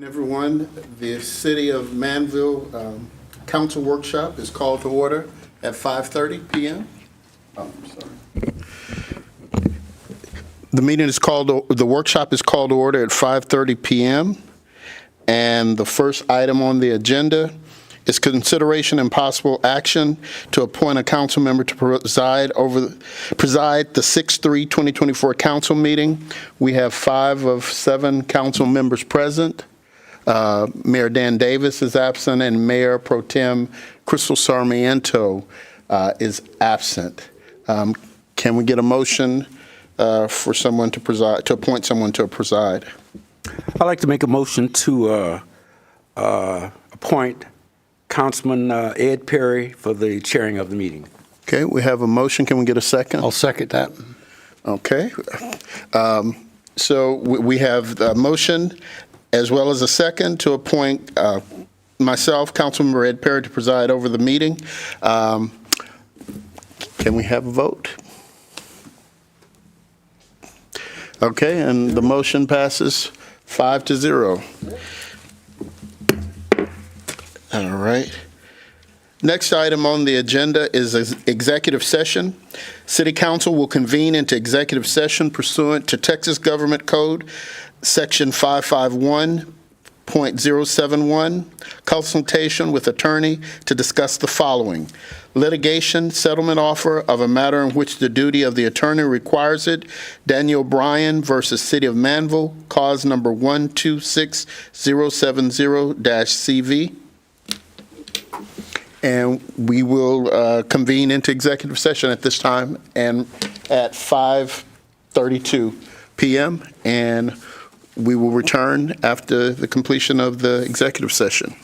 Everyone, the City of Manvel Council Workshop is called to order at 5:30 p.m. Oh, I'm sorry. The workshop is called to order at 5:30 p.m. And the first item on the agenda is consideration and possible action to appoint a council member to preside the 6/3/2024 council meeting. We have 5 of 7 council members present. Mayor Dan Davis is absent, and Mayor Pro Tem Crystal Sarmiento is absent. Can we get a motion for someone to preside, to appoint someone to preside? I'd like to make a motion to appoint Councilman Ed Perry for the chairing of the meeting. Okay, we have a motion. Can we get a second? I'll second that. Okay. So we have a motion as well as a second to appoint myself, Councilmember Ed Perry, to preside over the meeting. Can we have a vote? Okay, and the motion passes 5-0. All right. Next item on the agenda is executive session. City Council will convene into executive session pursuant to Texas Government Code, Section 551.071, consultation with attorney to discuss the following: litigation, settlement offer of a matter in which the duty of the attorney requires it, Daniel Bryan versus City of Manvel, cause number 126070-CV. And we will convene into executive session at this time and at 5:32 p.m. And we will return after the completion of the executive session.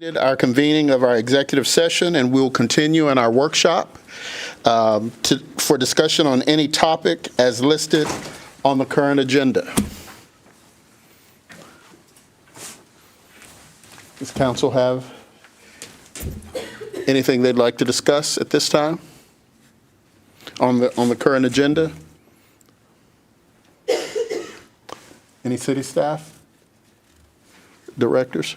Our convening of our executive session, and we'll continue in our workshop for discussion on any topic as listed on the current agenda. Does council have anything they'd like to discuss at this time on the current agenda? Any city staff? Directors?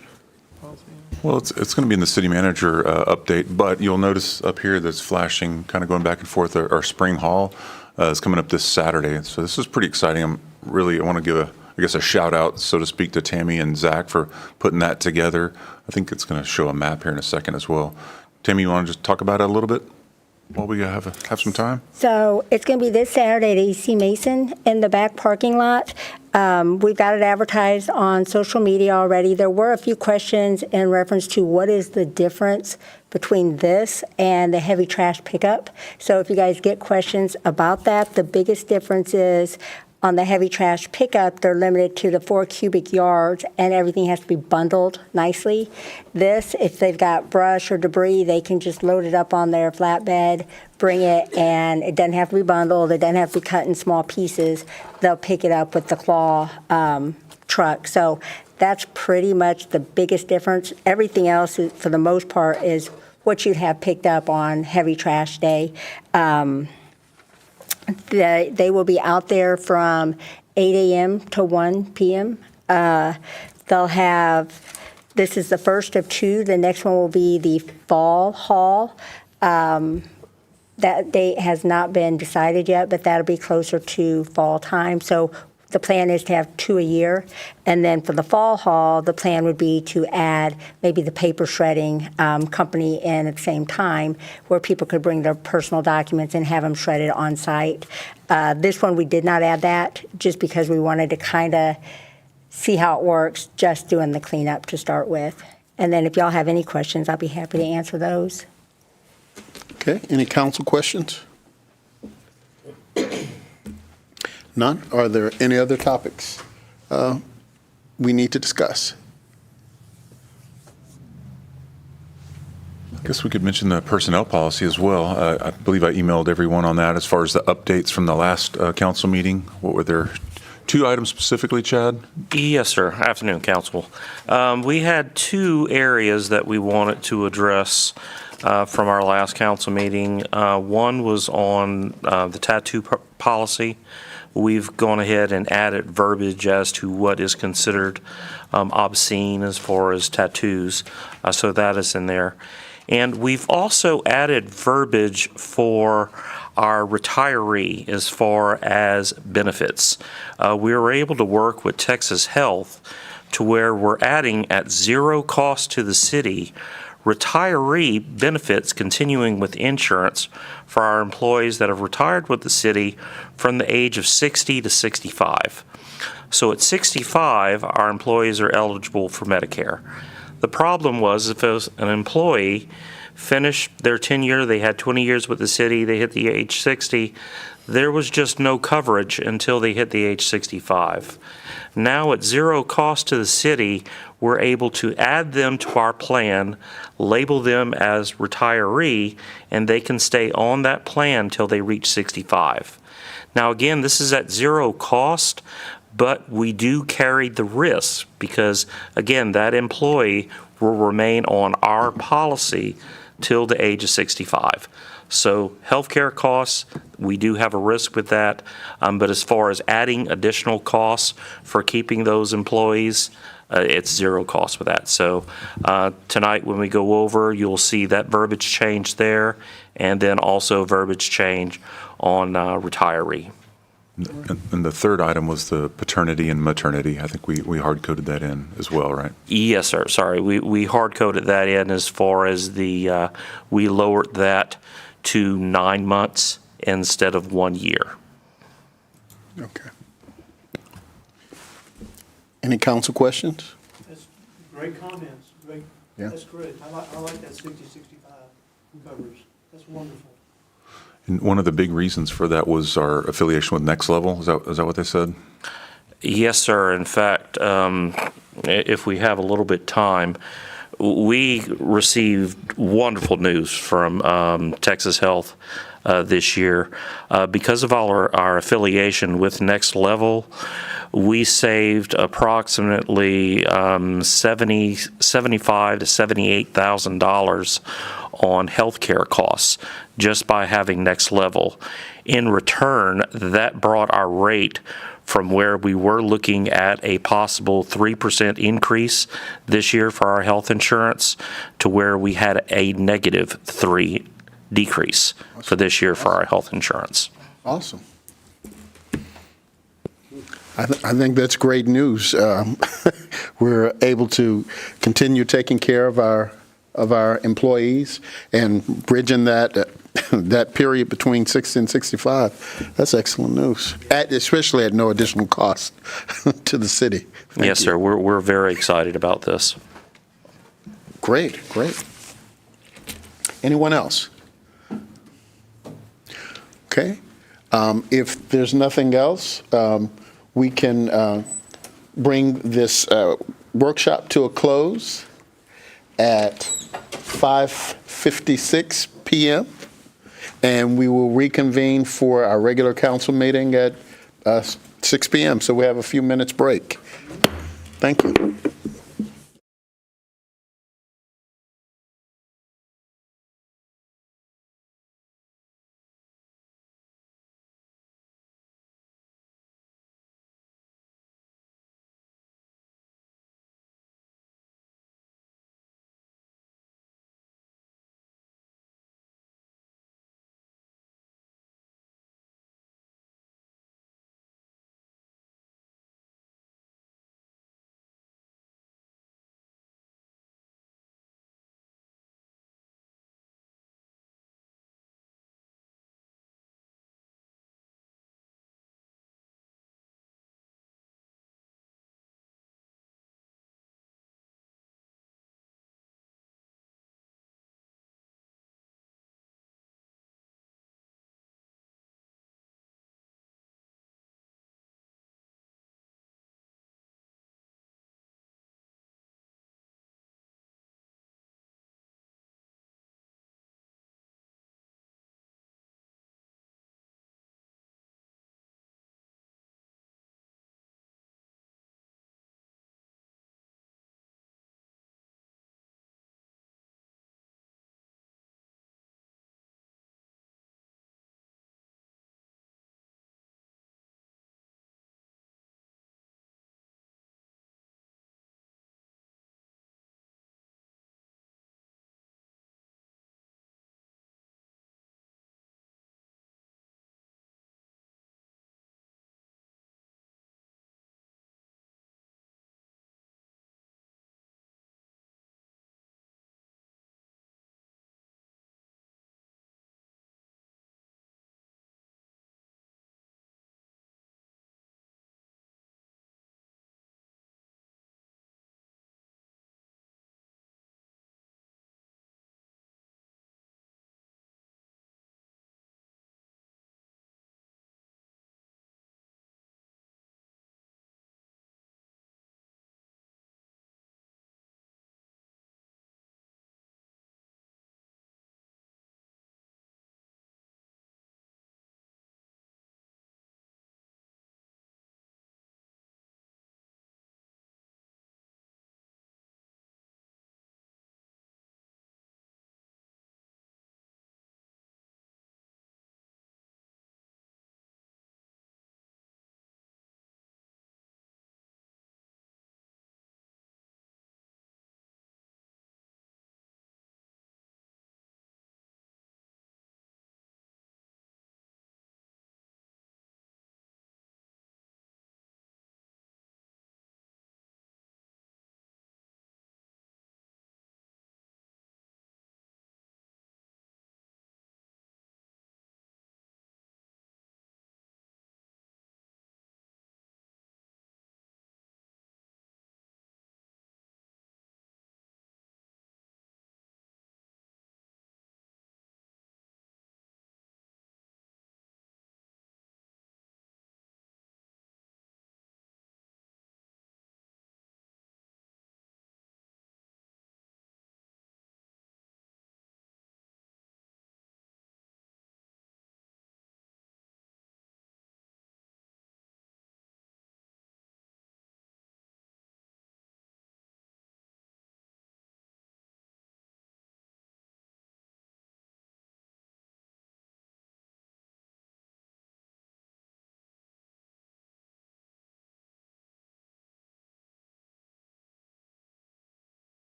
Well, it's going to be in the city manager update, but you'll notice up here that's flashing, kind of going back and forth, our spring hall is coming up this Saturday. So this is pretty exciting. I want to give a shout out, so to speak, to Tammy and Zach for putting that together. I think it's going to show a map here in a second as well. Tammy, you want to just talk about it a little bit while we have some time? So it's going to be this Saturday at AC Mason in the back parking lot. We've got it advertised on social media already. There were a few questions in reference to what is the difference between this and the heavy trash pickup. So if you guys get questions about that, the biggest difference is on the heavy trash pickup, they're limited to the 4 cubic yards and everything has to be bundled nicely. This, if they've got brush or debris, they can just load it up on their flatbed, bring it, and it doesn't have to be bundled. It doesn't have to be cut in small pieces. They'll pick it up with the claw truck. So that's pretty much the biggest difference. Everything else, for the most part, is what you'd have picked up on heavy trash day. They will be out there from 8 a.m. to 1 p.m. They'll have, this is the first of 2. The next one will be the fall haul. That date has not been decided yet, but that'll be closer to fall time. So the plan is to have 2 a year. And then for the fall haul, the plan would be to add maybe the paper shredding company in at the same time where people could bring their personal documents and have them shredded on site. This one, we did not add that just because we wanted to kind of see how it works, just doing the cleanup to start with. And then if y'all have any questions, I'll be happy to answer those. Okay, any council questions? None? Are there any other topics we need to discuss? I guess we could mention the personnel policy as well. I believe I emailed everyone on that as far as the updates from the last council meeting. What were there? 2 items specifically, Chad? Yes, sir. Afternoon, Council. We had 2 areas that we wanted to address from our last council meeting. One was on the tattoo policy. We've gone ahead and added verbiage as to what is considered obscene as far as tattoos, so that is in there. And we've also added verbiage for our retiree as far as benefits. We were able to work with Texas Health to where we're adding at 0 cost to the city retiree benefits continuing with insurance for our employees that have retired with the city from the age of 60 to 65. So at 65, our employees are eligible for Medicare. The problem was if an employee finished their tenure, they had 20 years with the city, they hit the age 60, there was just no coverage until they hit the age 65. Now at 0 cost to the city, we're able to add them to our plan, label them as retiree, and they can stay on that plan till they reach 65. Now again, this is at 0 cost, but we do carry the risk because, again, that employee will remain on our policy till the age of 65. So healthcare costs, we do have a risk with that, but as far as adding additional costs for keeping those employees, it's 0 cost with that. So tonight when we go over, you'll see that verbiage change there, and then also verbiage change on retiree. And the third item was the paternity and maternity. I think we hard-coded that in as well, right? Yes, sir. Sorry, we hard-coded that in as far as the, we lowered that to 9 months instead of 1 year. Okay. Any council questions? That's great comments. Great. Yeah. That's great. I like that 60, 65 coverage. That's wonderful. And one of the big reasons for that was our affiliation with Next Level. Is that what they said? Yes, sir. In fact, if we have a little bit time, we received wonderful news from Texas Health this year. Because of our affiliation with Next Level, we saved approximately $75,000 to $78,000 on healthcare costs just by having Next Level. In return, that brought our rate from where we were looking at a possible 3% increase this year for our health insurance to where we had a negative 3 decrease for this year for our health insurance. Awesome. I think that's great news. We're able to continue taking care of our employees and bridging that that period between 60 and 65. That's excellent news, especially at no additional cost to the city. Thank Yes, you. sir. We're very excited about this. Great, great. Anyone else? Okay. If there's nothing else, we can bring this workshop to a close at 5:56 p.m. And we will reconvene for our regular council meeting at 6 p.m. So we have a few minutes break. Thank you.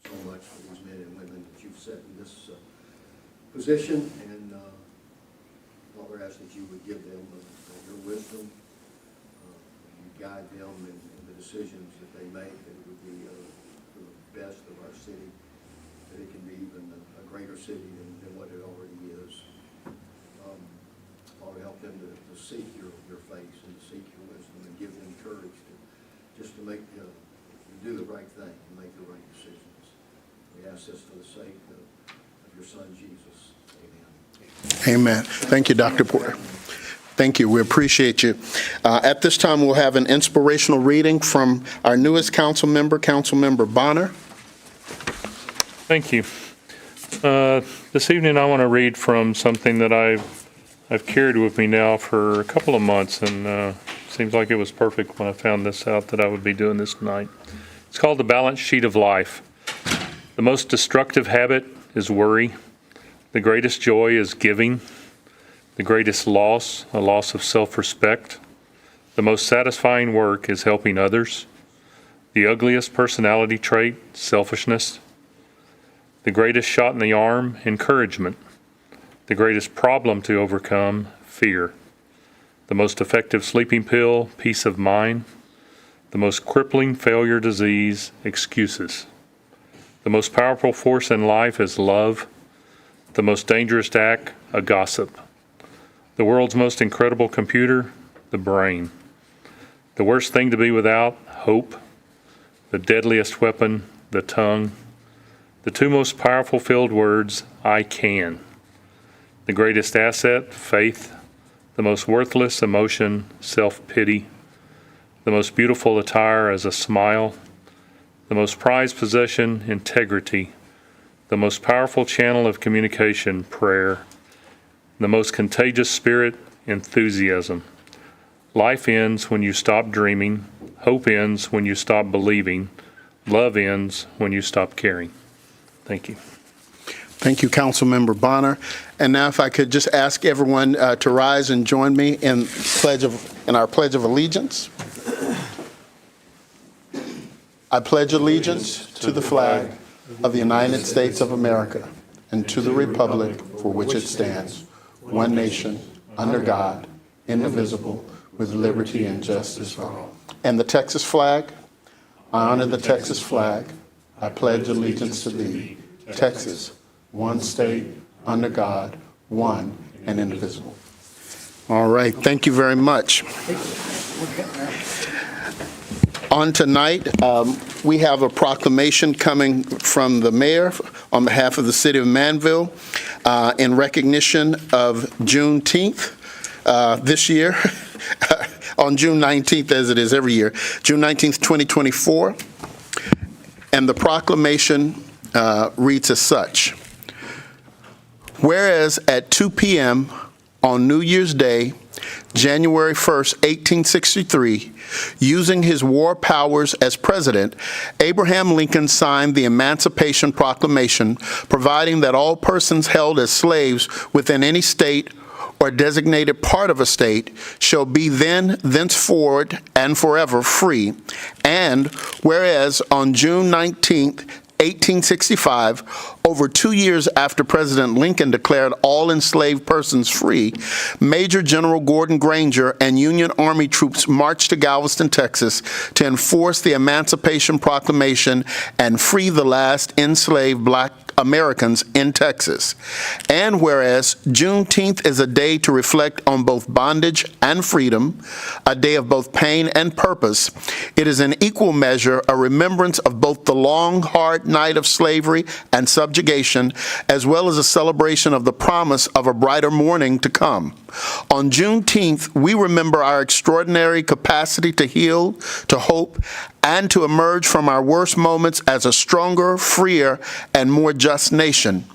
so much for these men and women that you've set in this position, and Father, I ask that you would give them your wisdom, you guide them in the decisions that they make, that it would be for the best of our city, that it can be even a greater city than what it already is. Father, help them to seek your face and to seek your wisdom, and give them courage to make do the right thing and make the right decisions. We ask this for the sake of your Son, Jesus. Amen. Amen. Thank you, Dr. Porter. Thank you. We appreciate you. At this time, we'll have an inspirational reading from our newest council member, Councilmember Bonner. Thank you. This evening, I want to read from something that I've carried with me now for a couple of months, and seems like it was perfect when I found this out that I would be doing this tonight. It's called The Balance Sheet of Life. The most destructive habit is worry. The greatest joy is giving. The greatest loss, a loss of self-respect. The most satisfying work is helping others. The ugliest personality trait, selfishness. The greatest shot in the arm, encouragement. The greatest problem to overcome, fear. The most effective sleeping pill, peace of mind. The most crippling failure disease, excuses. The most powerful force in life is love. The most dangerous act, a gossip. The world's most incredible computer, the brain. The worst thing to be without, hope. The deadliest weapon, the tongue. The two most powerful filled words, I can. The greatest asset, faith. The most worthless emotion, self-pity. The most beautiful attire is a smile. The most prized possession, integrity. The most powerful channel of communication, prayer. The most contagious spirit, enthusiasm. Life ends when you stop dreaming. Hope ends when you stop believing. Love ends when you stop caring. Thank you. Thank you, Councilmember Bonner. And now if I could just ask everyone to rise and join me in our Pledge of Allegiance. I pledge allegiance to the flag of the United States of America and to the republic for which it stands, one nation, under God, indivisible, with liberty and justice for all. And the Texas flag, I honor the Texas flag. I pledge allegiance to thee, Texas, one state, under God, one and indivisible. All right, thank you very much. On tonight, we have a proclamation coming from the mayor on behalf of the city of Manvel in recognition of Juneteenth this year, on June 19th, as it is every year, June 19th, 2024. And the proclamation reads as such. Whereas at 2 p.m. on New Year's Day, January 1st, 1863, using his war powers as president, Abraham Lincoln signed the Emancipation Proclamation, providing that all persons held as slaves within any state or designated part of a state shall be thenceforward and forever free. And whereas on June 19th, 1865, over 2 years after President Lincoln declared all enslaved persons free, Major General Gordon Granger and Union Army troops marched to Galveston, Texas, to enforce the Emancipation Proclamation and free the last enslaved Black Americans in Texas. And whereas Juneteenth is a day to reflect on both bondage and freedom, a day of both pain and purpose, it is in equal measure a remembrance of both the long, hard night of slavery and subjugation, as well as a celebration of the promise of a brighter morning to come. On Juneteenth, we remember our extraordinary capacity to heal, to hope, and to emerge from our worst moments as a stronger, freer, and more just nation.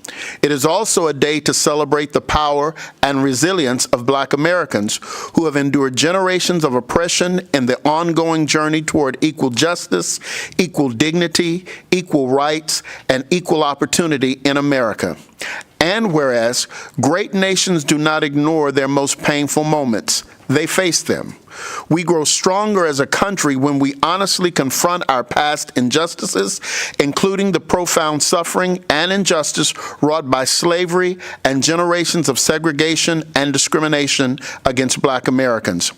It is also a day to celebrate the power and resilience of Black Americans who have endured generations of oppression in the ongoing journey toward equal justice, equal dignity, equal rights, and equal opportunity in America. And whereas great nations do not ignore their most painful moments, they face them. We grow stronger as a country when we honestly confront our past injustices, including the profound suffering and injustice wrought by slavery and generations of segregation and discrimination against Black Americans.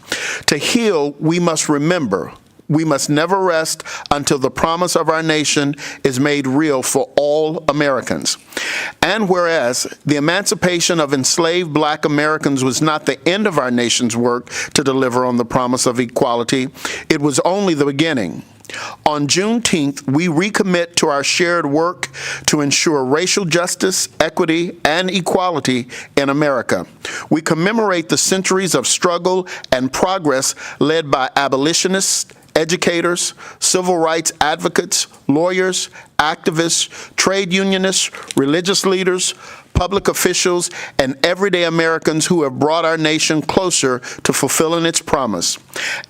To heal, we must remember. We must never rest until the promise of our nation is made real for all Americans. And whereas the emancipation of enslaved Black Americans was not the end of our nation's work to deliver on the promise of equality, it was only the beginning. On Juneteenth, we recommit to our shared work to ensure racial justice, equity, and equality in America. We commemorate the centuries of struggle and progress led by abolitionists, educators, civil rights advocates, lawyers, activists, trade unionists, religious leaders, public officials, and everyday Americans who have brought our nation closer to fulfilling its promise.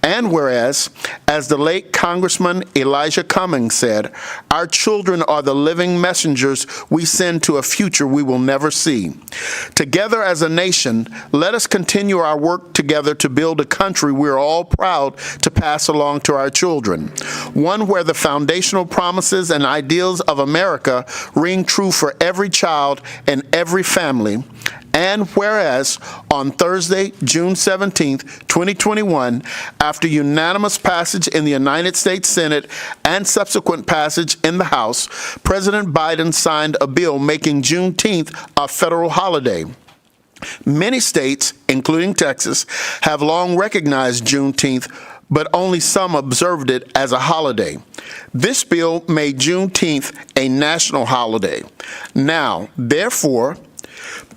And whereas, as the late Congressman Elijah Cummings said, our children are the living messengers we send to a future we will never see. Together as a nation, let us continue our work together to build a country we're all proud to pass along to our children. One where the foundational promises and ideals of America ring true for every child and every family. And whereas on Thursday, June 17th, 2021, after unanimous passage in the United States Senate and subsequent passage in the House, President Biden signed a bill making Juneteenth a federal holiday. Many states, including Texas, have long recognized Juneteenth, but only some observed it as a holiday. This bill made Juneteenth a national holiday. Now, therefore,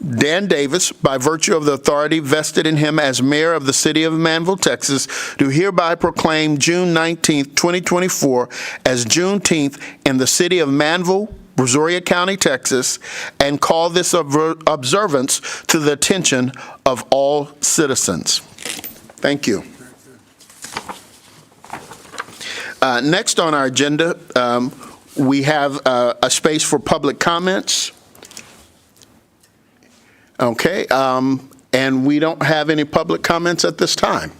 Dan Davis, by virtue of the authority vested in him as mayor of the city of Manvel, Texas, do hereby proclaim June 19, 2024 as Juneteenth in the city of Manvel, Brazoria County, Texas, and call this observance to the attention of all citizens. Thank you. Next on our agenda, we have a space for public comments. Okay, and we don't have any public comments at this time.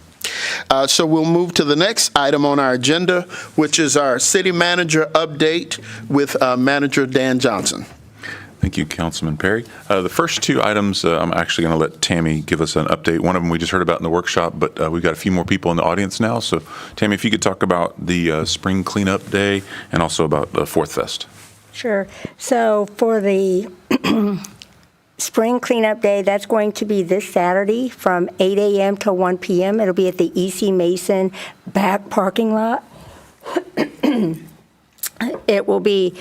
So we'll move to the next item on our agenda, which is our city manager update with Manager Dan Johnson. Thank you, Councilman Perry. The first two items, I'm actually going to let Tammy give us an update. One of them we just heard about in the workshop, but we've got a few more people in the audience now. So, Tammy, if you could talk about the Spring Cleanup Day and also about the Fourth Fest. Sure. So for the Spring Cleanup Day, that's going to be this Saturday from 8 a.m. to 1 p.m. It'll be at the E.C. Mason back parking lot. It will be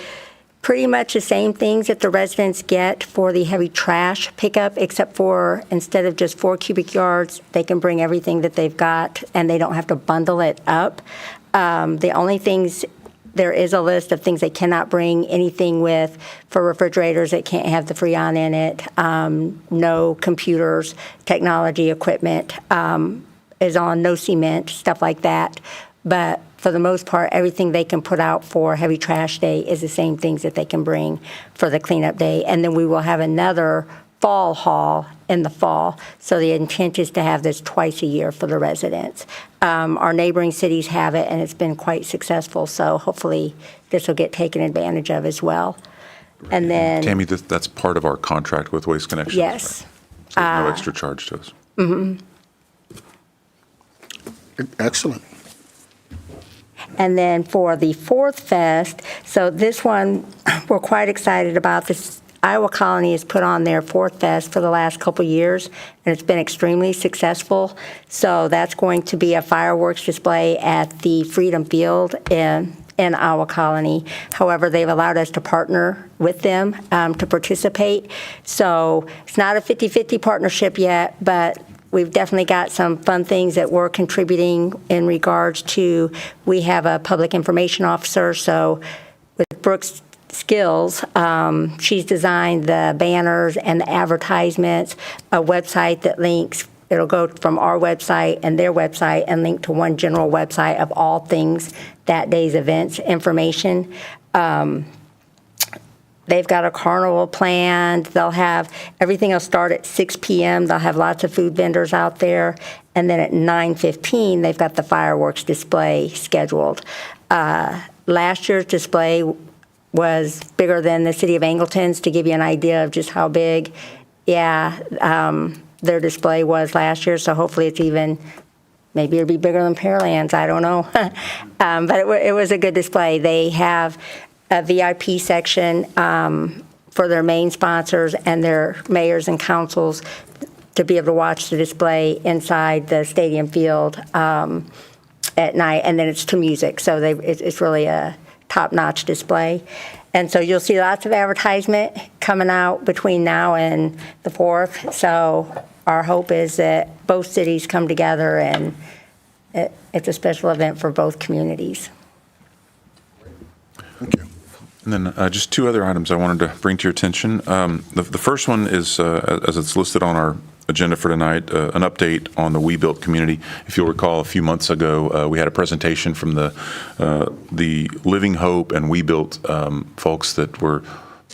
pretty much the same things that the residents get for the heavy trash pickup, except for instead of just 4 cubic yards, they can bring everything that they've got and they don't have to bundle it up. The only things, there is a list of things they cannot bring anything with. For refrigerators, it can't have the Freon in it. No computers, technology equipment is on, no cement, stuff like that. But for the most part, everything they can put out for Heavy Trash Day is the same things that they can bring for the cleanup day. And then we will have another fall haul in the fall. So the intent is to have this twice a year for the residents. Our neighboring cities have it, and it's been quite successful. So hopefully this will get taken advantage of as well. And then, Tammy, that's part of our contract with Waste Connections. yes. Right? So there's no extra charge to us. Mm-hmm. Excellent. And then for the Fourth Fest, so this one, we're quite excited about. This Iowa Colony has put on their Fourth Fest for the last couple years, and it's been extremely successful. So that's going to be a fireworks display at the Freedom Field in Iowa Colony. However, they've allowed us to partner with them to participate. So it's not a 50-50 partnership yet, but we've definitely got some fun things that we're contributing in regards to, we have a public information officer, so with Brooks Skills, she's designed the banners and the advertisements, a website that links, it'll go from our website and their website and link to one general website of all things that day's events information. They've got a carnival planned. They'll have, everything will start at 6 p.m. They'll have lots of food vendors out there. And then at 9:15, they've got the fireworks display scheduled. Last year's display was bigger than the city of Angleton's, to give you an idea of just how big, their display was last year. So hopefully it's even, maybe it'll be bigger than Pearland's, I don't know. But it was a good display. They have a VIP section for their main sponsors and their mayors and councils to be able to watch the display inside the stadium field at night, and then it's to music. So it's really a top-notch display. And so you'll see lots of advertisement coming out between now and the 4th. So our hope is that both cities come together, and it's a special event for both communities. Thank you. And then just two other items I wanted to bring to your attention. The first one is, as it's listed on our agenda for tonight, an update on the We Built community. If you'll recall, a few months ago, we had a presentation from the Living Hope and We Built folks that were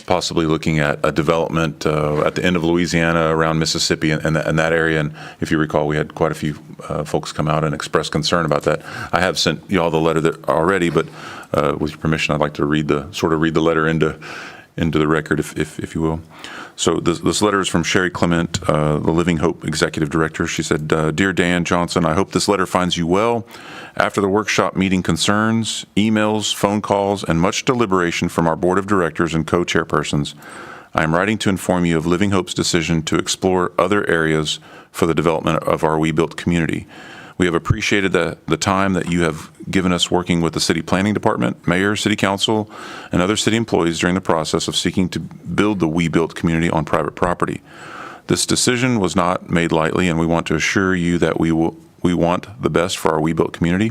possibly looking at a development at the end of Louisiana, around Mississippi, and that area. And if you recall, we had quite a few folks come out and express concern about that. I have sent you all the letter already, but with your permission, I'd like to read the letter into the record, if you will. So this letter is from Sherry Clement, the Living Hope Executive Director. She said, "Dear Dan Johnson, I hope this letter finds you well. After the workshop meeting, concerns, emails, phone calls, and much deliberation from our Board of Directors and co-chairpersons, I am writing to inform you of Living Hope's decision to explore other areas for the development of our We Built community. We have appreciated the time that you have given us working with the City Planning Department, Mayor, City Council, and other city employees during the process of seeking to build the We Built community on private property. This decision was not made lightly, and we want to assure you that we want the best for our We Built community.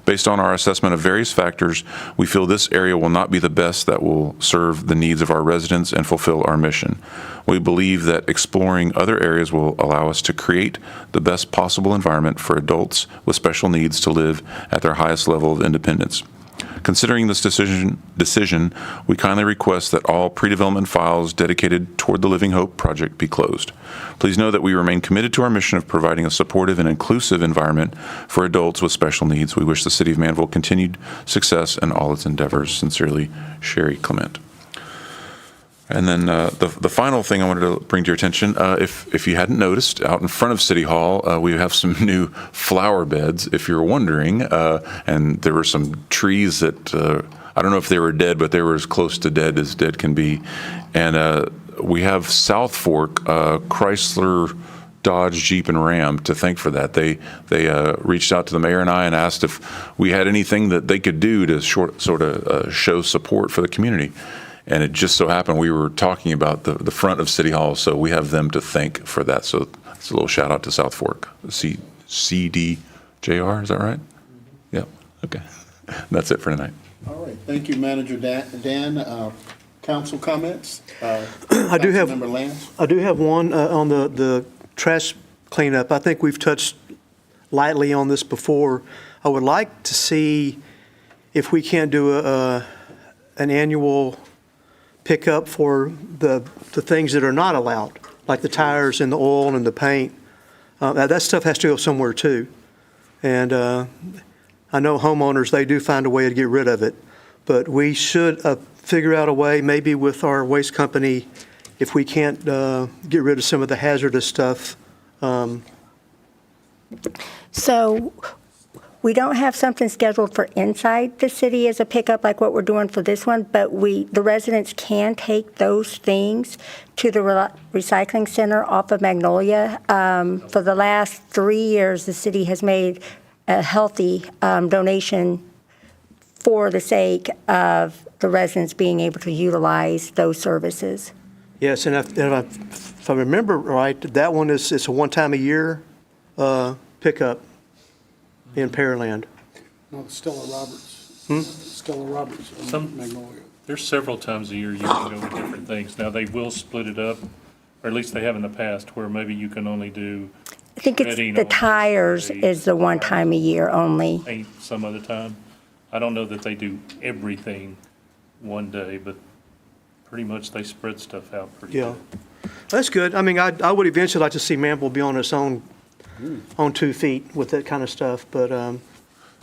Based on our assessment of various factors, we feel this area will not be the best that will serve the needs of our residents and fulfill our mission. We believe that exploring other areas will allow us to create the best possible environment for adults with special needs to live at their highest level of independence. Considering this decision, we kindly request that all pre-development files dedicated toward the Living Hope project be closed. Please know that we remain committed to our mission of providing a supportive and inclusive environment for adults with special needs. We wish the City of Manvel continued success in all its endeavors. Sincerely, Sherry Clement." And then the final thing I wanted to bring to your attention, if you hadn't noticed, out in front of City Hall, we have some new flower beds, if you're wondering. And there were some trees that, I don't know if they were dead, but they were as close to dead as dead can be. And we have South Fork, Chrysler, Dodge, Jeep, and Ram to thank for that. They reached out to the mayor and I and asked if we had anything that they could do to sort of show support for the community. And it just so happened we were talking about the front of City Hall, so we have them to thank for that. So it's a little shout out to South Fork, CDJR, is that right? Yep, okay. That's it for tonight. All right, thank you, Manager Dan. Council comments? I do have Councilmember Lance? I do have one on the trash cleanup. I think we've touched lightly on this before. I would like to see if we can't do an annual pickup for the things that are not allowed, like the tires and the oil and the paint. That stuff has to go somewhere too. And I know homeowners, they do find a way to get rid of it. But we should figure out a way, maybe with our waste company, if we can't get rid of some of the hazardous stuff. So we don't have something scheduled for inside the city as a pickup like what we're doing for this one, but the residents can take those things to the recycling center off of Magnolia. For the last 3 years, the city has made a healthy donation for the sake of the residents being able to utilize those services. Yes, and if I remember right, that one it's a one-time-a-year pickup in Pearland. No, Stella Roberts. Stella Roberts in Some- Magnolia. There's several times a year you can go with different things. Now, they will split it up, or at least they have in the past, where maybe you can only do I think it's Reading the on tires Wednesday, is the one time a year only. paint some other time. I don't know that they do everything one day, but pretty much they spread stuff out pretty Yeah. good. That's good. I mean, I would eventually like to see Manvel be on its own, on 2 feet with that kind of stuff, but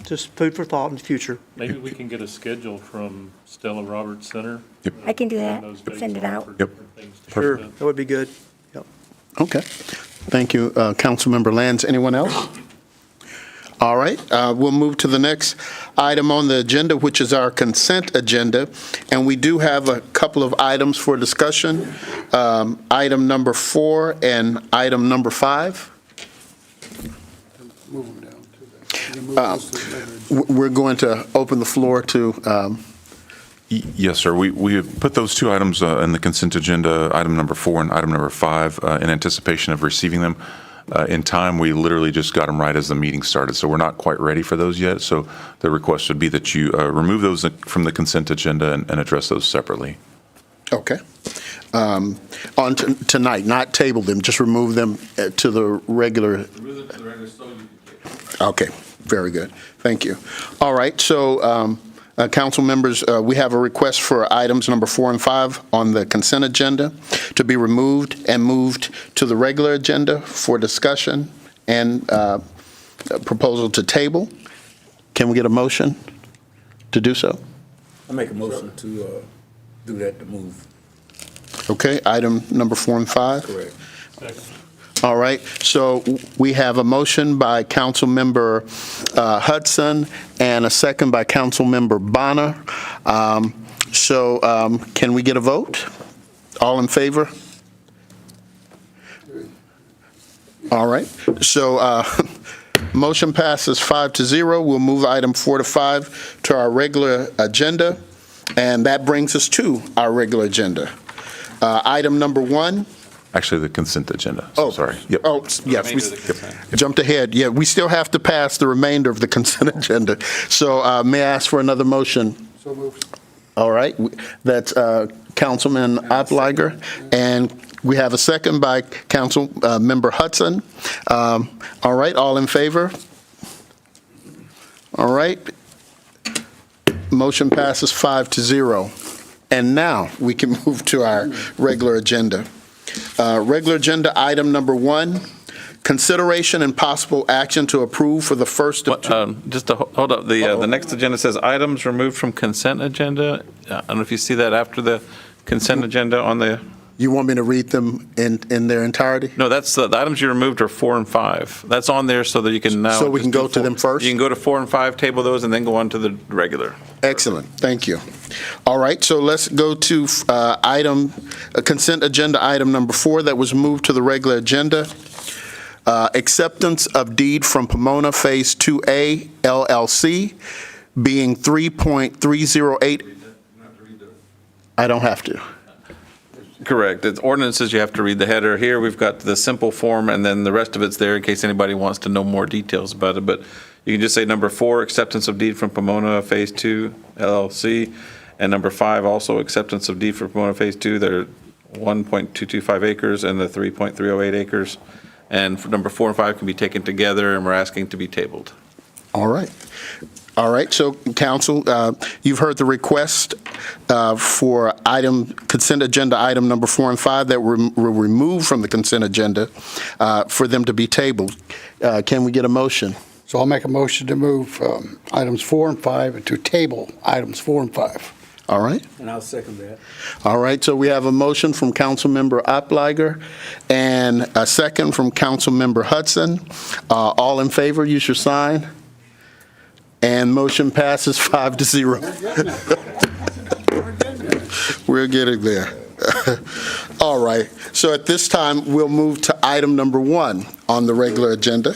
just food for thought in the future. Maybe we can get a schedule from Stella Roberts Center. I can do that, when those dates send it are out. for Yep. different things to Sure, present. that would be good. Yep. Okay. Thank you, Councilmember Lands. Anyone else? All right, we'll move to the next item on the agenda, which is our consent agenda. And we do have a couple of items for discussion, item number 4 and item number 5. Move them down to that. You can move those to the regular We're going to open the floor to, Yes, sir. We have put those two items in the consent agenda, item number 4 and item number 5, in anticipation of receiving them in time. We literally just got them right as the meeting started, so we're not quite ready for those yet. So the request would be that you remove those from the consent agenda and address those separately. okay. On tonight, not table them, just remove them to the regular. Okay, very good. Thank you. All right, so council members, we have a request for items number 4 and 5 on the consent agenda to be removed and moved to the regular agenda for discussion and a proposal to table. Can we get a motion to do so? I make a motion to do that, to move. Okay, item number 4 and 5? Correct. All right, so we have a motion by Councilmember Hudson and a second by Councilmember Bonner. Can we get a vote? All in favor? All right, so motion passes 5-0. We'll move item 4 to 5 to our regular agenda, and that brings us to our regular agenda. Item number 1. Actually, the consent agenda. So sorry. Yep. Oh, yes, we jumped ahead. Yeah, we still have to pass the remainder of the consent agenda. So may I ask for another motion? So moved. All right, that's Councilman Opliger, and we have a second by Member Hudson. All right, all in favor? All right. Motion passes 5-0. And now we can move to our regular agenda. Regular agenda item number 1, consideration and possible action to approve for the first of two. Just to hold up, the next agenda says items removed from consent agenda. I don't know if you see that after the consent agenda on the, You want me to read them in their entirety? no, that's, the items you removed are 4 and 5. That's on there so that you can now. So we can just do go to 4. them first? You can go to 4 and 5, table those, and then go on to the regular. Excellent, thank you. All right, so let's go to consent agenda item number 4 that was moved to the regular agenda. Acceptance of deed from Pomona Phase 2A LLC being 3.308. I don't have to. Correct. It's ordinances, you have to read the header. Here, we've got the simple form, and then the rest of it's there in case anybody wants to know more details about it. But you can just say number 4, acceptance of deed from Pomona Phase 2 LLC, and number 5, also acceptance of deed for Pomona Phase 2. They're 1.225 acres and the 3.308 acres. And for number 4 and 5 can be taken together, and we're asking to be tabled. All right. All right, so council, you've heard the request for consent agenda item number 4 and 5 that were removed from the consent agenda for them to be tabled. Can we get a motion? So I'll make a motion to move items 4 and 5 and to table items 4 and 5. All right. And I'll second that. All right, so we have a motion from Councilmember Opliger and a second from Councilmember Hudson. All in favor, use your sign. And motion passes 5-0. We're getting there. All right, so at this time, we'll move to item number 1 on the regular agenda.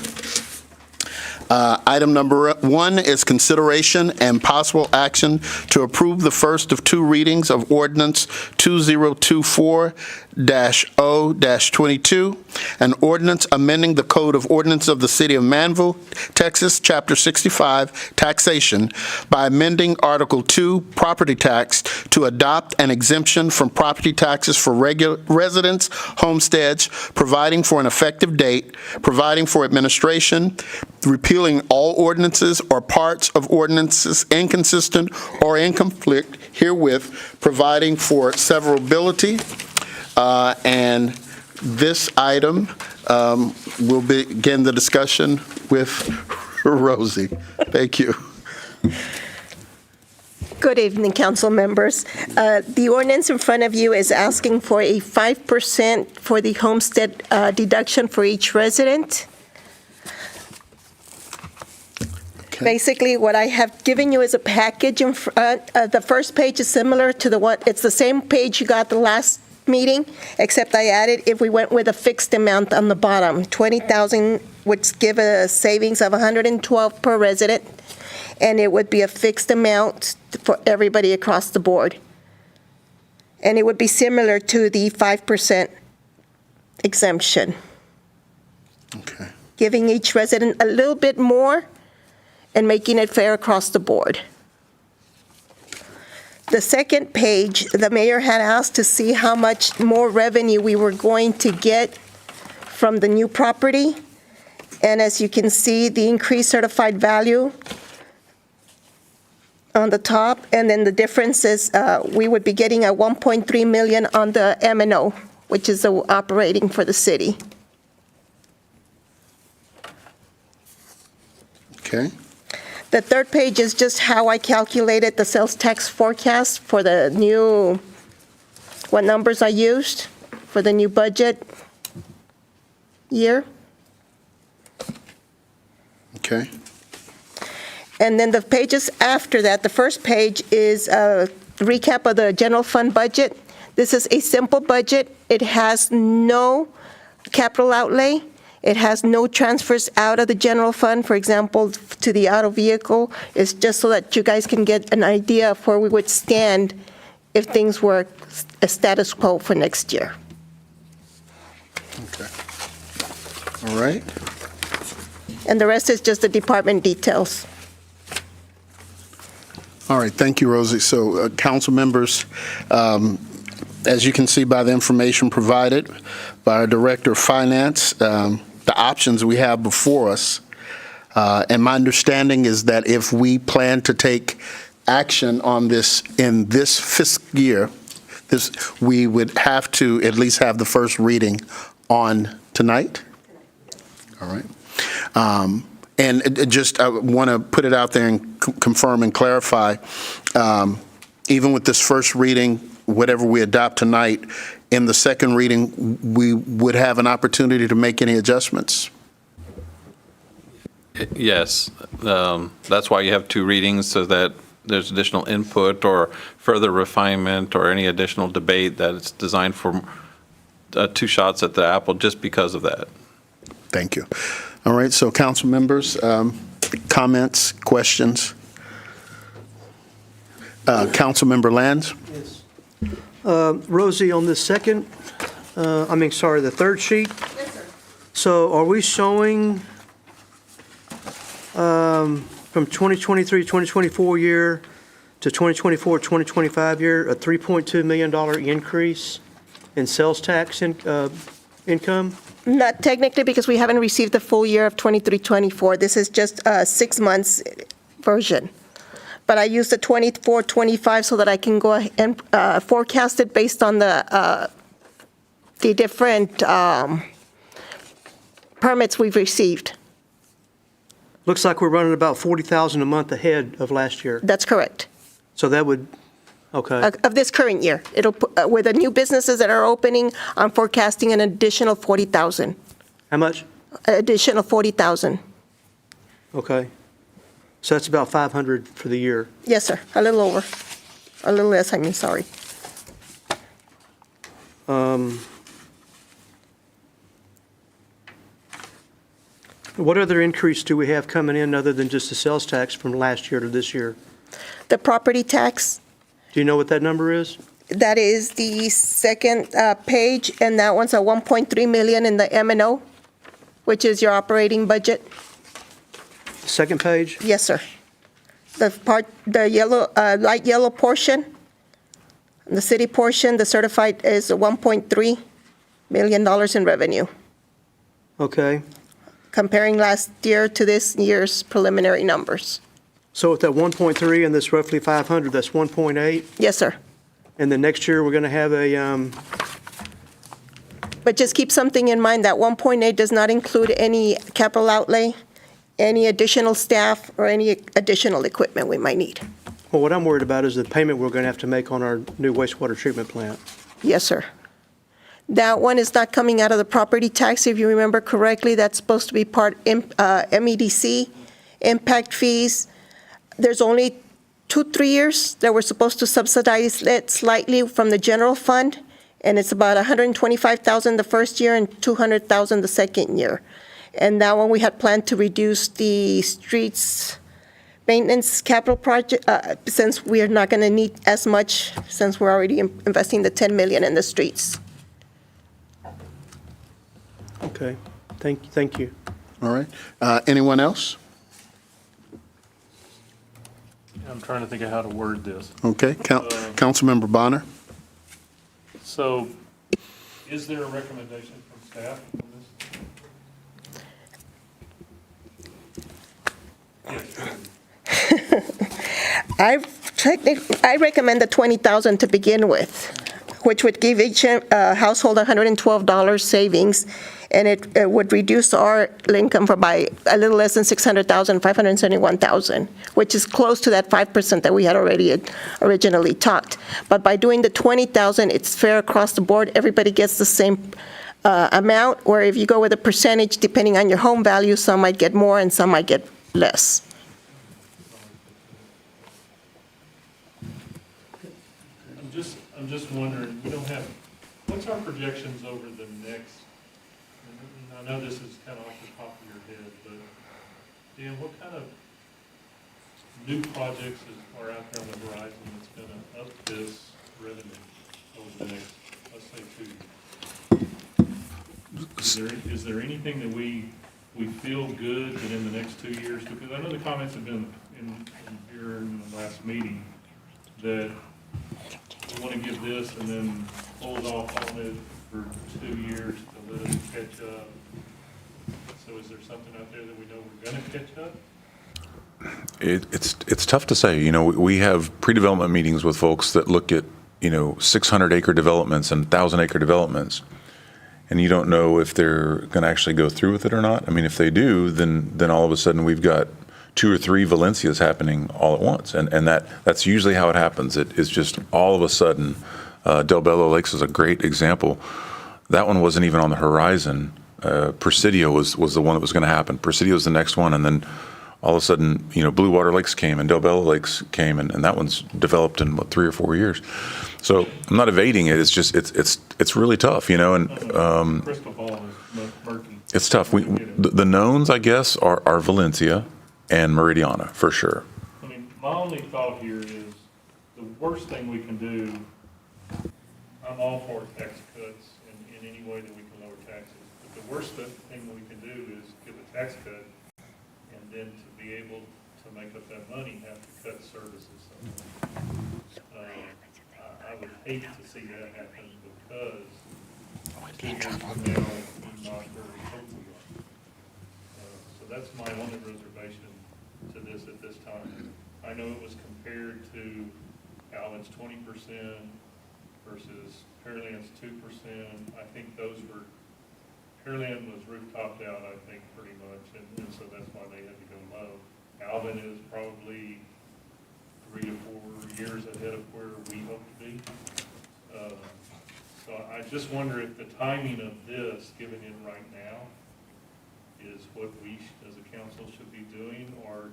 Item number 1 is consideration and possible action to approve the first of 2 readings of ordinance 2024-001, 2021-0-22, an ordinance amending the Code of Ordinance of the City of Manvel, Texas, Chapter 65, Taxation, by amending Article 2, Property Tax, to adopt an exemption from property taxes for regular residents, homesteads, providing for an effective date, providing for administration, repealing all ordinances or parts of ordinances inconsistent or in conflict herewith, providing for severability. And this item will begin the discussion with Rosie. Thank you. Good evening, council members. The ordinance in front of you is asking for a 5% for the homestead deduction for each resident. Okay. Basically, what I have given you is a package in front. The first page is similar to the one, it's the same page you got the last meeting, except I added, if we went with a fixed amount on the bottom, 20,000 would give a savings of 112 per resident, and it would be a fixed amount for everybody across the board. And it would be similar to the 5% exemption, Okay. giving each resident a little bit more and making it fair across the board. The second page, the mayor had asked to see how much more revenue we were going to get from the new property. And as you can see, the increased certified value on the top, and then the difference is we would be getting a 1.3 million on the M&O, which is the operating for the city. Okay. The third page is just how I calculated the sales tax forecast for the new, what numbers I used for the new budget year. Okay. And then the pages after that, the first page is a recap of the general fund budget. This is a simple budget. It has no capital outlay. It has no transfers out of the general fund, for example, to the auto vehicle. It's just so that you guys can get an idea of where we would stand if things were a status quo for next year. Okay. All right. And the rest is just the department details. All right, thank you, Rosie. So, council members, as you can see by the information provided by our Director of Finance, the options we have before us, and my understanding is that if we plan to take action on this in this fiscal year, we would have to at least have the first reading on tonight. All right. And just, I want to put it out there and confirm and clarify, even with this first reading, whatever we adopt tonight, in the second reading, we would have an opportunity to make any adjustments. Yes, that's why you have two readings, so that there's additional input or further refinement or any additional debate that it's designed for two shots at the apple just because of that. Thank you. All right, so council members, comments, questions? Councilmember Lands? Yes. Rosie, on the the third sheet? Yes, sir. So are we showing from 2023, 2024 year to 2024, 2025 year, a $3.2 million increase in sales tax income? Not technically, because we haven't received the full year of 23-24. This is just a 6 months version. But I used the 24-25 so that I can go ahead and forecast it based on the different permits we've received. Looks like we're running about 40,000 a month ahead of last year. That's correct. So that would, okay. Of this current year. It'll, with the new businesses that are opening, I'm forecasting an additional 40,000. How much? Additional 40,000. Okay. So that's about 500 for the year. Yes, sir. A little over. A little less, I mean, sorry. What other increase do we have coming in other than just the sales tax from last year to this year? The property tax, Do you know what that number is? That is the second page, and that one's a 1.3 million in the M&O, which is your operating budget. Second page? Yes, sir. The yellow, light yellow portion, the city portion, the certified is $1.3 million in revenue, Okay. comparing last year to this year's preliminary numbers. So with that 1.3 and this roughly 500, that's 1.8? Yes, sir. And then next year, we're going to have a, But just keep something in mind, that 1.8 does not include any capital outlay, any additional staff, or any additional equipment we might need. well, what I'm worried about is the payment we're going to have to make on our new wastewater treatment plant. Yes, sir. That one is not coming out of the property tax, if you remember correctly. That's supposed to be part MEDC, impact fees. There's only 2-3 years that we're supposed to subsidize it slightly from the general fund, and it's about $125,000 the first year and $200,000 the second year. And that one, we had planned to reduce the streets maintenance capital project, since we are not going to need as much, since we're already investing the $10 million in the streets. Okay, thank you. All right. Anyone else? I'm trying to think of how to word this. Okay. Councilmember Bonner? So is there a recommendation from staff on this? Yes. I recommend the $20,000 to begin with, which would give each household $112 savings, and it would reduce our income by a little less than $600,000, $571,000, which is close to that 5% that we had already originally talked. But by doing the $20,000, it's fair across the board. Everybody gets the same amount, or if you go with a percentage, depending on your home value, some might get more and some might get less. I'm just wondering, we don't have, what's our projections over the next, and I know this is kind of off the top of your head, but Dan, what kind of new projects are out there on the horizon that's going to up this revenue over the next, let's say, 2 years? Is there anything that we feel good that in the next 2 years, because I know the comments have been in here in the last meeting, that we want to give this and then hold off on it for 2 years to let us catch up. So is there something out there that we know we're going to catch up? It's tough to say. You know, we have pre-development meetings with folks that look at, 600-acre developments and 1,000-acre developments, and you don't know if they're going to actually go through with it or not. I mean, if they do, then all of a sudden we've got 2 or 3 Valencias happening all at once, and that's usually how it happens. It is just all of a sudden. Del Bello Lakes is a great example. That one wasn't even on the horizon. Presidio was the one that was going to happen. Presidio is the next one, and then all of a sudden, Blue Water Lakes came and Del Bello Lakes came, and that one's developed in 3 or 4 years. So I'm not evading it. It's just it's really tough, and Crystal ball is murky. it's tough. The knowns, I guess, are Valencia and Meridiana for sure. I mean, my only thought here is the worst thing we can do, I'm all for tax cuts in any way that we can lower taxes, but the worst thing we can do is give a tax cut and then to be able to make up that money, have to cut services. I would hate to see that happen because 2 years from now, we're not where we hope we are. So that's my only reservation to this at this time. I know it was compared to Alvin's 20% versus Pearland's 2%. I think Pearland was roof-topped out, I think, pretty much, and so that's why they had to go low. Alvin is probably 3 to 4 years ahead of where we hope to be. So I just wonder if the timing of this, given in right now, is what we as a council should be doing, or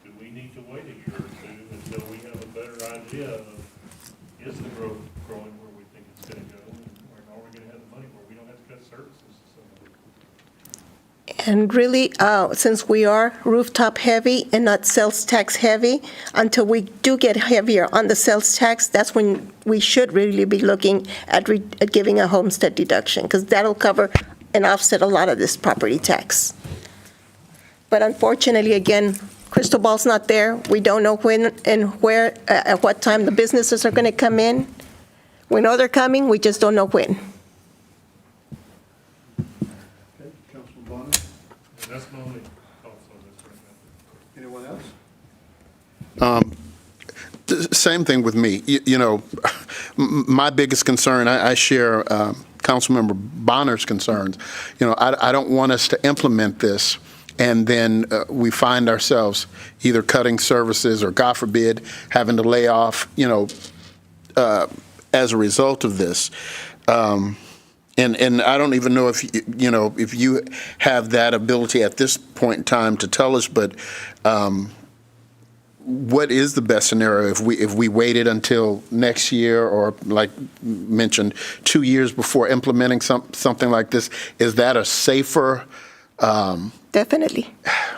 do we need to wait a year or 2 until we have a better idea of, is the growth growing where we think it's going to go, or are we going to have the money where we don't have to cut services? And really, since we are rooftop heavy and not sales tax heavy, until we do get heavier on the sales tax, that's when we should really be looking at giving a homestead deduction, because that'll cover and offset a lot of this property tax. But unfortunately, again, crystal ball's not there. We don't know when and where, at what time the businesses are going to come in. We know they're coming, we just don't know when. Okay, Councilman Bonner, That's my only thoughts on this right now. anyone else? Same thing with me. My biggest concern, I share Councilmember Bonner's concerns. I don't want us to implement this and then we find ourselves either cutting services or, God forbid, having to lay off, as a result of this. And I don't even know if you have that ability at this point in time to tell us, but what is the best scenario if we waited until next year or, like mentioned, 2 years before implementing something like this? Is that a safer? Definitely.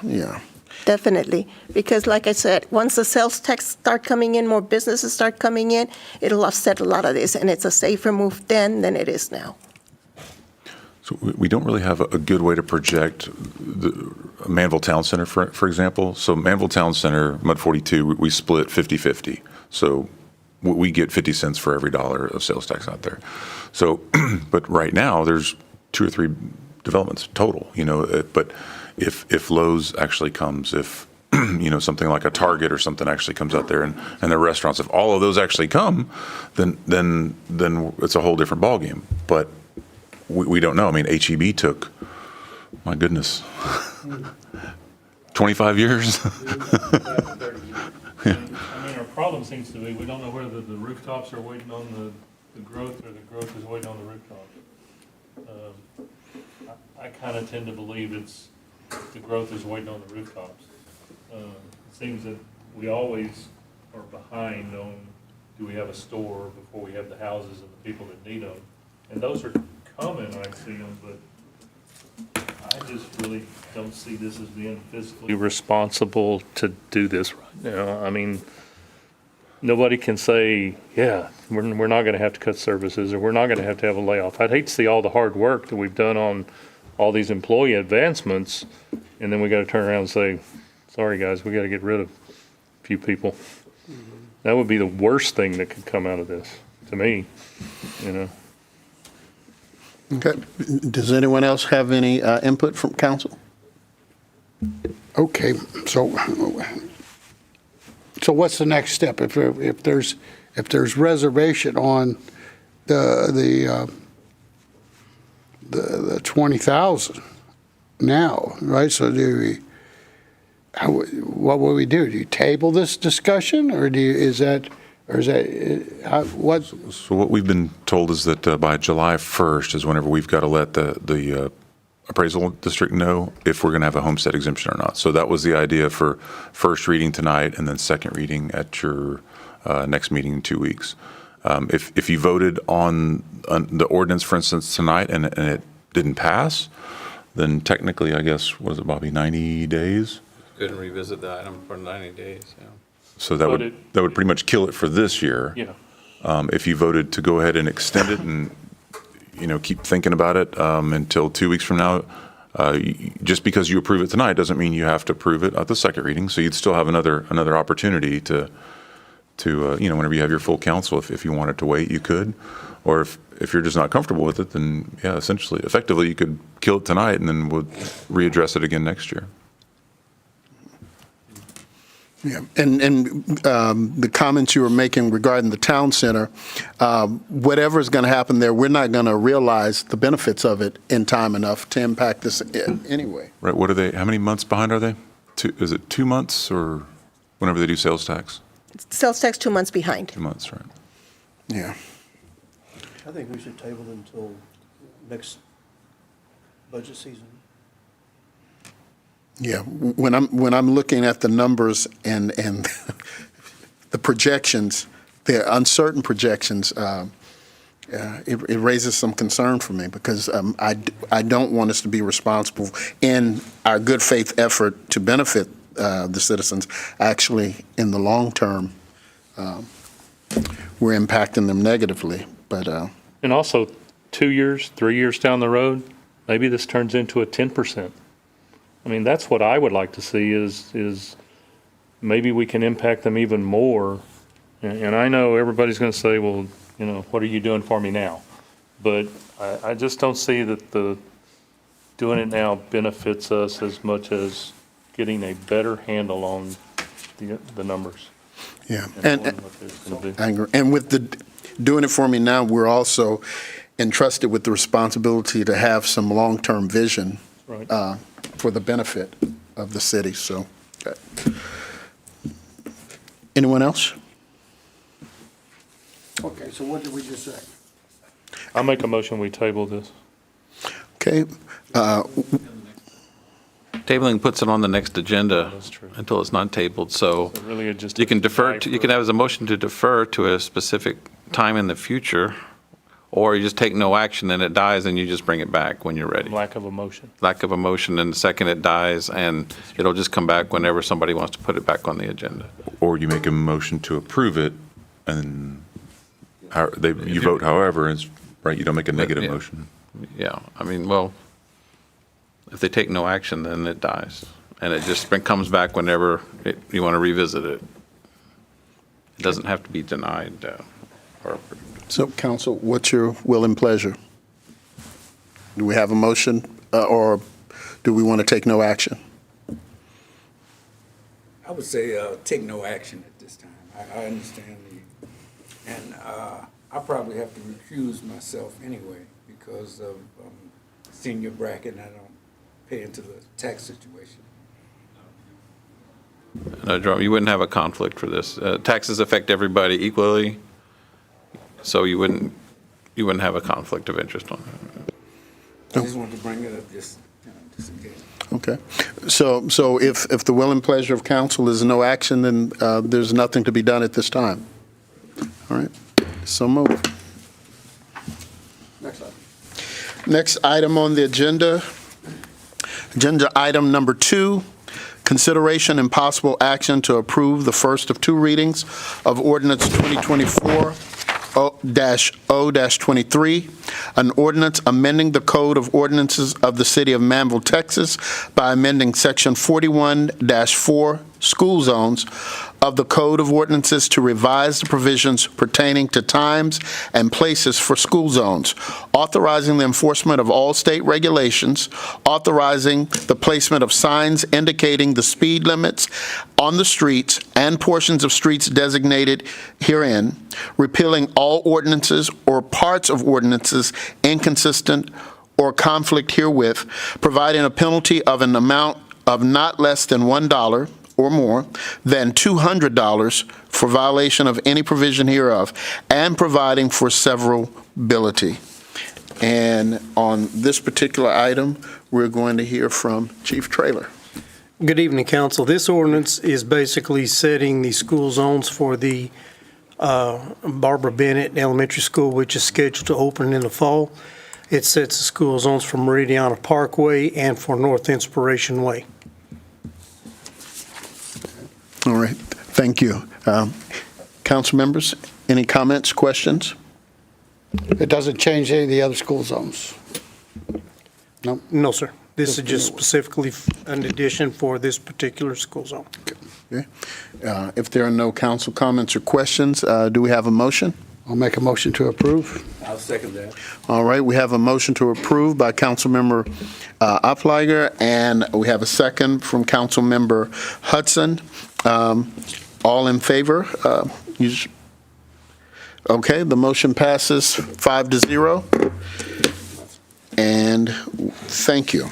Yeah. Definitely, because like I said, once the sales tax start coming in, more businesses start coming in, it'll offset a lot of this, and it's a safer move then than it is now. So we don't really have a good way to project the Manvel Town Center, for example. So Manvel Town Center, Mud 42, we split 50-50. So we get 50 cents for every dollar of sales tax out there. So, but right now, there's 2 or 3 developments total, but if Lowe's actually comes, if, something like a Target or something actually comes out there and the restaurants, if all of those actually come, then it's a whole different ballgame. But we don't know. I mean, HEB took, my goodness, 25 years. I mean, our problem seems to be, we don't know whether the rooftops are waiting on the growth or the growth is waiting on the rooftops. I kind of tend to believe the growth is waiting on the rooftops. It seems that we always are behind on, do we have a store before we have the houses and the people that need them? And those are coming, I see them, but I just really don't see this as being fiscally responsible to do this right now. I mean, nobody can say, yeah, we're not going to have to cut services or we're not going to have a layoff. I'd hate to see all the hard work that we've done on all these employee advancements, and then we got to turn around and say, sorry, guys, we got to get rid of a few people. That would be the worst thing that could come out of this, to me, Okay. Does anyone else have any input from council? Okay, so what's the next step? If there's reservation on the 20,000 now, right? So what will we do? Do you table this discussion, or what? So what we've been told is that by July 1st is whenever we've got to let the appraisal district know if we're going to have a homestead exemption or not. So that was the idea for first reading tonight and then second reading at your next meeting in 2 weeks. If you voted on the ordinance, for instance, tonight and it didn't pass, then technically, I guess, what is it, Bobby, 90 days? Couldn't revisit the item for 90 days, yeah. So that would pretty much kill it for this year. Yeah. If you voted to go ahead and extend it and, keep thinking about it until 2 weeks from now, just because you approve it tonight doesn't mean you have to approve it at the second reading. So you'd still have another opportunity to whenever you have your full council, if you wanted to wait, you could. Or if you're just not comfortable with it, then yeah, effectively you could kill it tonight and then we'll readdress it again next year. Yeah, and the comments you were making regarding the town center, whatever is going to happen there, we're not going to realize the benefits of it in time enough to impact this anyway. Right. What are they? How many months behind are they? Is it 2 months or whenever they do sales tax? Sales tax 2 months behind. 2 months, right? Yeah. I think we should table it until next budget season. Yeah, when I'm looking at the numbers and the projections, the uncertain projections, it raises some concern for me because I don't want us to be responsible in our good faith effort to benefit the citizens. Actually, in the long term, we're impacting them negatively. But And also, 2 years, 3 years down the road, maybe this turns into a 10%. I mean, that's what I would like to see is maybe we can impact them even more. And I know everybody's going to say, well, you know, what are you doing for me now? But I just don't see that doing it now benefits us as much as getting a better handle on the numbers. yeah, And knowing what there's going to be. I agree. And with the doing it for me now, we're also entrusted with the responsibility to have some long-term vision Right. for the benefit of the city. So, anyone else? Okay, so what did we just say? I'll make a motion, we table this. Okay. Tabling puts it on the next agenda That's true. until it's not tabled, so So really it just. you can defer, you can have as a motion to defer to a specific time in the future, or you just take no action and it dies and you just bring it back when you're ready. Lack of a motion. Lack of a motion, and the second it dies, and it'll just come back whenever somebody wants to put it back on the agenda. Or you make a motion to approve it, and you vote however, it's, right, you don't make a negative Yeah. motion. Yeah, I mean, well, if they take no action, then it dies, and it just comes back whenever you want to revisit it. It doesn't have to be denied or So, council, what's your will and pleasure? Do we have a motion, or do we want to take no action? I would say take no action at this time. I understand and I probably have to recuse myself anyway because of senior bracket and I don't pay into the tax situation. No, Jerome, you wouldn't have a conflict for this. Taxes affect everybody equally, so you wouldn't have a conflict of interest on it. I just wanted to bring it up just in case. Okay. So if the will and pleasure of council is no action, then there's nothing to be done at this time. All right. So move. Next item. Next item on the agenda item number 2, consideration and possible action to approve the first of 2 readings of ordinance 2024-0-23, an ordinance amending the Code of Ordinances of the City of Manvel, Texas by amending Section 41-4 school zones of the Code of Ordinances to revise the provisions pertaining to times and places for school zones, authorizing the enforcement of all state regulations, authorizing the placement of signs indicating the speed limits on the streets and portions of streets designated herein, repealing all ordinances or parts of ordinances inconsistent or conflict herewith, providing a penalty of an amount of not less than $1 or more than $200 for violation of any provision hereof, and providing for severability. And on this particular item, we're going to hear from Chief Traylor. Good evening, council. This ordinance is basically setting the school zones for the Barbara Bennett Elementary School, which is scheduled to open in the fall. It sets the school zones for Meridiana Parkway and for North Inspiration Way. All right, thank you. Council members, any comments, questions? It doesn't change any of the other school zones. No? No, sir. This is just specifically an addition for this particular school zone. Okay. If there are no council comments or questions, do we have a motion? I'll make a motion to approve. I'll second that. All right, we have a motion to approve by Councilmember Upliger, and we have a second from Councilmember Hudson. All in favor? Okay, the motion passes 5-0. And thank you.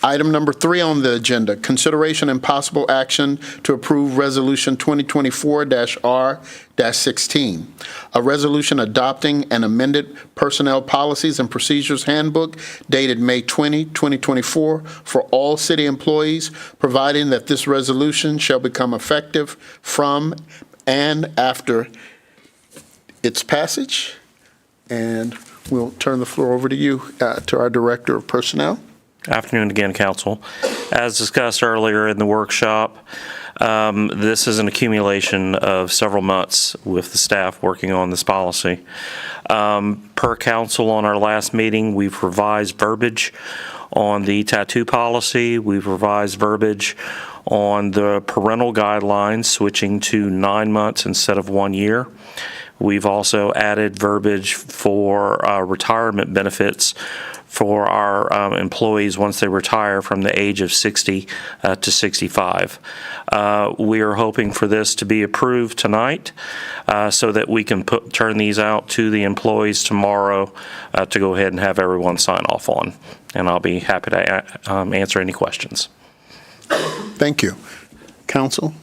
Item number 3 on the agenda, consideration and possible action to approve Resolution 2024-R-16, a resolution adopting an amended Personnel Policies and Procedures Handbook dated May 20, 2024, for all city employees, providing that this resolution shall become effective from and after its passage. And we'll turn the floor over to you, to our Director of Personnel. Afternoon again, Council. As discussed earlier in the workshop, this is an accumulation of several months with the staff working on this policy. Per council on our last meeting, we've revised verbiage on the tattoo policy. We've revised verbiage on the parental guidelines, switching to 9 months instead of 1 year. We've also added verbiage for retirement benefits for our employees once they retire from the age of 60 to 65. We are hoping for this to be approved tonight so that we can turn these out to the employees tomorrow to go ahead and have everyone sign off on. And I'll be happy to answer any questions. Thank you. Council,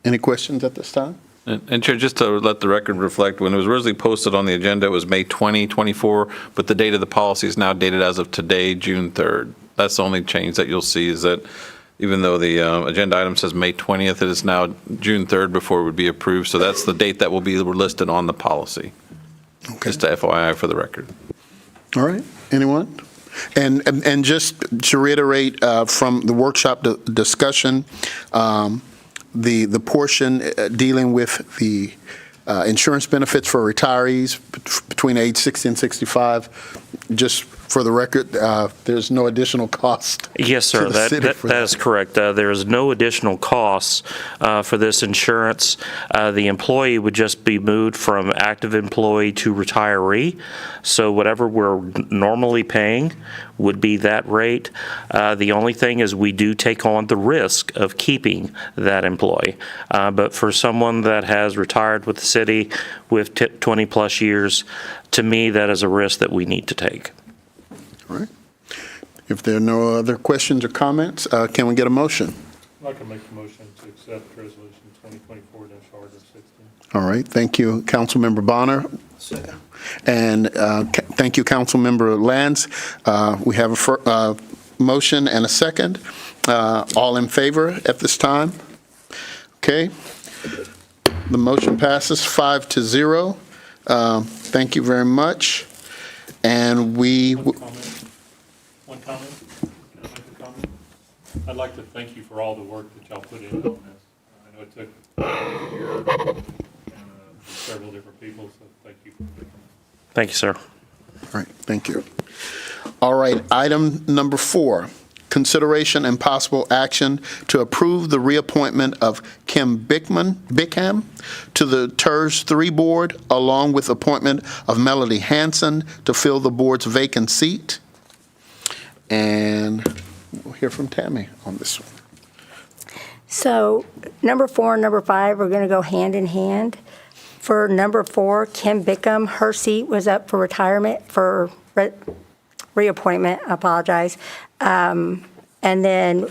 any questions at this time? And Chair, just to let the record reflect, when it was originally posted on the agenda, it was May 2024, but the date of the policy is now dated as of today, June 3rd. That's the only change that you'll see, is that even though the agenda item says May 20th, it is now June 3rd before it would be approved. So that's the date that will be listed on the policy. Okay. Just to FYI for the record. All right. Anyone? And just to reiterate from the workshop discussion, the portion dealing with the insurance benefits for retirees between age 60 and 65, just for the record, there's no additional cost. Yes, sir. to the city for That is correct. There is no additional costs for this insurance. The employee would just be moved from active employee to retiree. So whatever we're normally paying would be that rate. The only thing is we do take on the risk of keeping that employee. But for someone that has retired with the city with 20 plus years, to me, that is a risk that we need to take. All right. If there are no other questions or comments, can we get a motion? I'd like to make a motion to accept Resolution 2024-16. All right. Thank you, Councilmember Bonner. And thank you, Councilmember Lands. We have a motion and a second. All in favor at this time? Okay. The motion passes 5-0. Thank you very much. And One comment? Can I make a comment? I'd like to thank you for all the work that y'all put in on this. I know it took a year and several different people, so thank you. Thank you, sir. All right, thank you. All right, item number 4, consideration and possible action to approve the reappointment of Kim Bickham to the TERS 3 Board, along with appointment of Melody Hanson to fill the board's vacant seat. And we'll hear from Tammy on this one. So number 4 and number 5 are going to go hand in hand. For number 4, Kim Bickham, her seat was up for retirement, for reappointment, I apologize. And then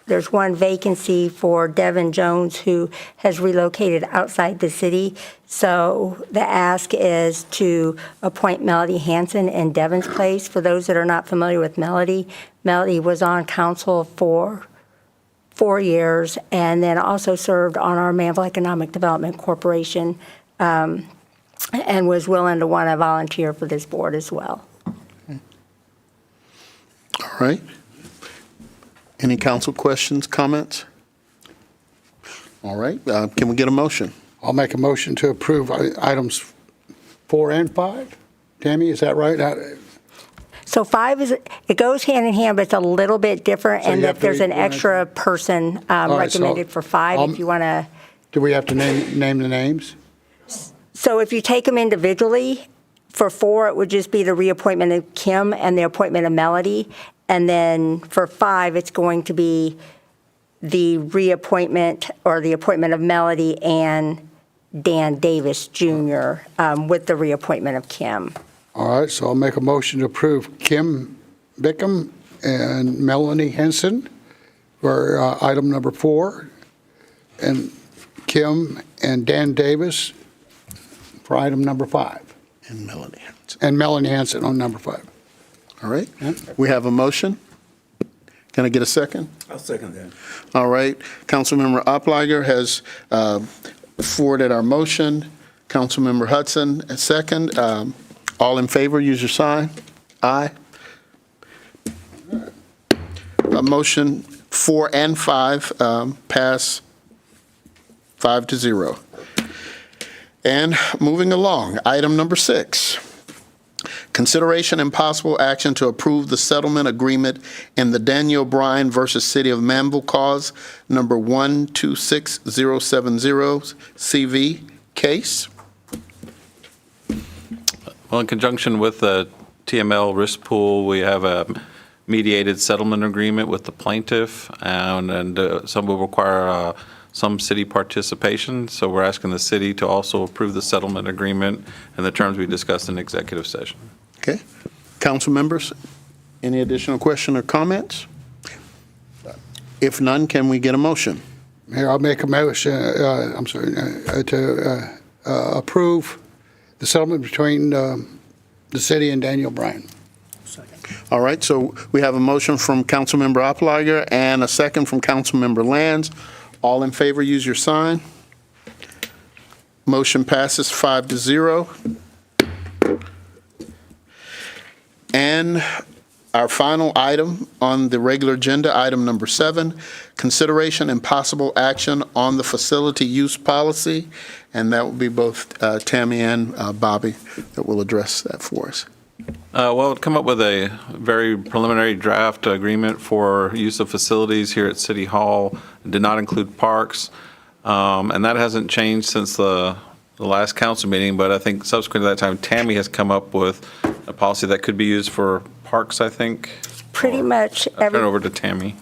there's one vacancy for Devin Jones, who has relocated outside the city. So the ask is to appoint Melody Hanson in Devin's place. For those that are not familiar with Melody, Melody was on council for 4 years and then also served on our Manvel Economic Development Corporation, and was willing to want to volunteer for this board as well. All right. Any council questions, comments? All right, can we get a motion? I'll make a motion to approve items 4 and 5. Tammy, is that right? So 5 it goes hand in hand, but it's a little bit different, So and you have that to there's an read one extra person right, so recommended for 5 if you want to. Do we have to name the names? So if you take them individually, for 4, it would just be the reappointment of Kim and the appointment of Melody. And then for 5, it's going to be the reappointment or the appointment of Melody and Dan Davis Jr. With the reappointment of Kim. All right, so I'll make a motion to approve Kim Bickham and Melanie Henson for item number 4, and Kim and Dan Davis for item number 5. And Melody Hanson. And Melanie Hanson on number 5. All right, we have a motion. Can I get a second? I'll second that. All right, Councilmember Opliger has forwarded our motion. Councilmember Hudson, a second. All in favor, use your sign. Aye. Motion 4 and 5 pass 5-0. And moving along, item number 6. Consideration and possible action to approve the settlement agreement in the Daniel Bryan versus City of Manvel cause number 126070 CV case. Well, in conjunction with the TML risk pool, we have a mediated settlement agreement with the plaintiff, and some will require some city participation. So we're asking the city to also approve the settlement agreement and the terms we discussed in executive session. Okay. Council members, any additional question or comments? If none, can we get a motion? Mayor, I'll make a motion, to approve the settlement between the city and Daniel Bryan. All right, so we have a motion from Councilmember Opliger and a second from Councilmember Lands. All in favor, use your sign. Motion passes 5-0. And our final item on the regular agenda, item number 7, consideration and possible action on the facility use policy. And that will be both Tammy and Bobby that will address that for us. Well, we've come up with a very preliminary draft agreement for use of facilities here at City Hall. It did not include parks, and that hasn't changed since the last council meeting, but I think subsequent to that time, Tammy has come up with a policy that could be used for parks, I think. Pretty much I'll turn every. it over to Tammy.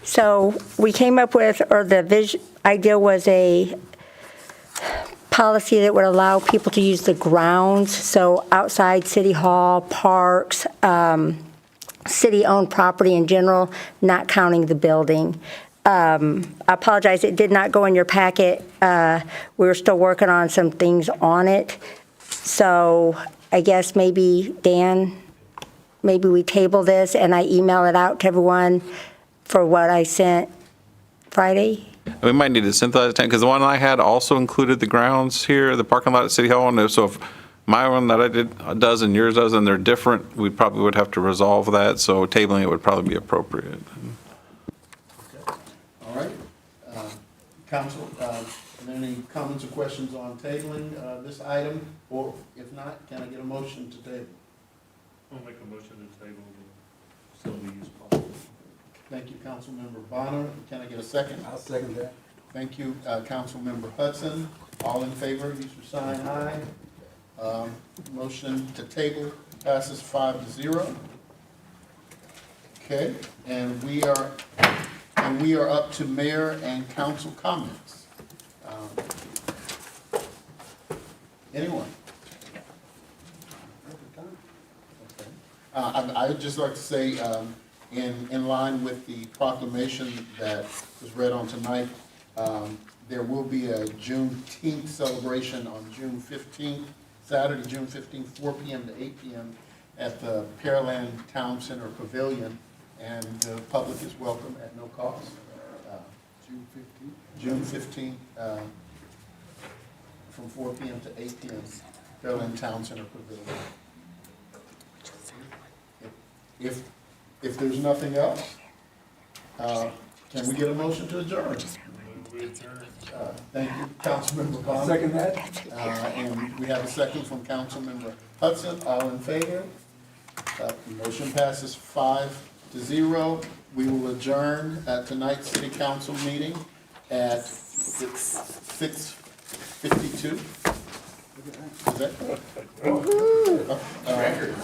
So we came up with, or the idea was a policy that would allow people to use the grounds, so outside City Hall, parks, city-owned property in general, not counting the building. I apologize, it did not go in your packet. We were still working on some things on it. So I guess maybe, Dan, maybe we table this and I email it out to everyone for what I sent Friday? We might need to synthesize it, because the one I had also included the grounds here, the parking lot at City Hall, and so if my one that I did does and yours does, and they're different, we probably would have to resolve that, so tabling it would probably be appropriate. All right. Council, are there any comments or questions on tabling this item? Or if not, can I get a motion to table? I'll make a motion to table the facility use policy. Thank you, Councilmember Bonner. Can I get a second? I'll second that. Thank you, Councilmember Hudson. All in favor, use your sign, aye. Motion to table passes 5-0. Okay, and we are up to mayor and council comments. Anyone? I would just like to say, in line with the proclamation that was read on tonight, there will be a Juneteenth celebration on June 15th, Saturday, June 15th, 4 p.m. to 8 p.m. at the Pearland Town Center Pavilion, and the public is welcome at no cost. June 15th, from 4 p.m. to 8 p.m., Pearland Town Center Pavilion. If there's nothing else, can we get a motion to adjourn? Thank you, Councilmember Bonner. Second that? And we have a second from Councilmember Hudson. All in favor? The motion passes 5-0. We will adjourn at tonight's city council meeting at 6:52. Is that correct? Record.